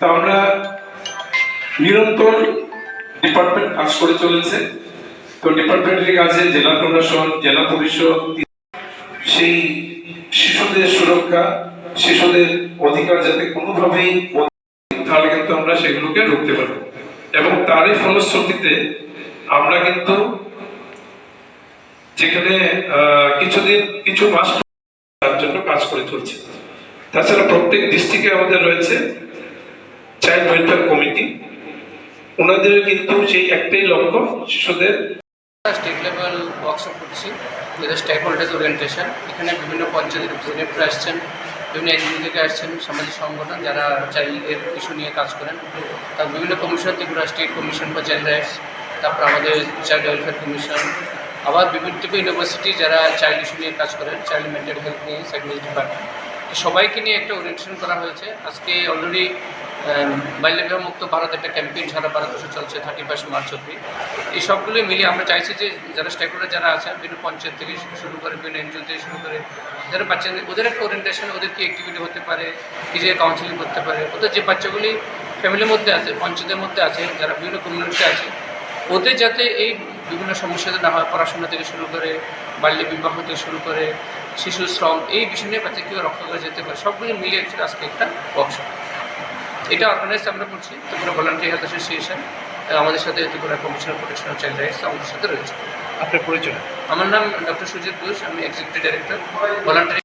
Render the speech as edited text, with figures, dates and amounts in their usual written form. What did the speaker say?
তা আমরা নিরন্তর ডিপার্টমেন্ট কাজ করে চলেছে। তো ডিপার্টমেন্টের কাজে জেলা প্রশাসন, জেলা পরিষদ সেই শিশুদের সুরক্ষা, শিশুদের অধিকার যাতে কোনোভাবেই, তাহলে কিন্তু আমরা সেগুলোকে রুখতে পারবো। এবং তারই ফলশ্রুতিতে আমরা কিন্তু যেখানে কিছু মাস তার জন্য কাজ করে চলছে। তাছাড়া প্রত্যেক ডিস্ট্রিক্টে আমাদের রয়েছে চাইল্ড ওয়েলফেয়ার কমিটি, ওনাদের কিন্তু সেই একটাই লক্ষ্য, শিশুদের স্টেট লেভেল ওয়ার্কশপ করছি স্টেক হোল্ডার্স ওরিয়েন্টেশন। এখানে বিভিন্ন পঞ্চায়েতের রিপ্রেজেন্টেটিভ আসছেন, বিভিন্ন এনজিও থেকে আসছেন, সামাজিক সংগঠন যারা চাইল্ডের ইস্যু নিয়ে কাজ করেন, তার বিভিন্ন commission, Tripura state commission for child rights, তারপর আমাদের চাইল্ড ওয়েলফেয়ার কমিশন, আবার বিভিন্ন ইউনিভার্সিটি যারা চাইল্ড ইস্যু নিয়ে কাজ করেন, চাইল্ড মেন্টাল হেলথ নিয়ে, সাইকোলজি ডিপার্টমেন্ট, সবাইকে নিয়ে একটা ওরিয়েন্টেশন করা হয়েছে। আজকে অলরেডি বাল্যবিবাহ মুক্ত ভারত একটা ক্যাম্পেইন সারা ভারতবর্ষে চলছে 31 মার্চ অবধি। এই সবগুলো মিলিয়ে আমরা চাইছি যে যারা স্টেকহোল্ডার যারা আছেন, বিভিন্ন পঞ্চায়েত থেকে শুরু করে, বিভিন্ন এনজিও থেকে শুরু করে, যারা বাচ্চাদের ওদের একটা ওরিয়েন্টেশন, ওদের কি অ্যাক্টিভিটি হতে পারে, কি যে কাউন্সিলিং করতে পারে, ওদের যে বাচ্চাগুলি ফ্যামিলির মধ্যে আছে, পঞ্চায়েতের মধ্যে আছে, যারা বিভিন্ন কমিউনিটিতে আছে, ওদের যাতে এই বিভিন্ন সমস্যা না হয়, পড়াশোনা থেকে শুরু করে, বাল্য বিবাহ থেকে শুরু করে, শিশু শ্রম, এই বিষয় নিয়ে বাচ্চা কীভাবে রক্ষা করা যেতে পারে, সবগুলো মিলিয়ে অ্যাকচুয়ালি আজকে একটা ওয়ার্কশপ এটা অর্গানাইজ আমরা করছি। ত্রিপুরা ভলান্টারি হেলথ অ্যাসোসিয়েশন আমাদের সাথে, Tripura commissioner protection of child rights আমাদের সাথে রয়েছে। আপনার পরিচয়? আমার নাম ডক্টর সুজিত ঘোষ, আমি এক্সিকিউটিভ ডাইরেক্টর ভলান্টারি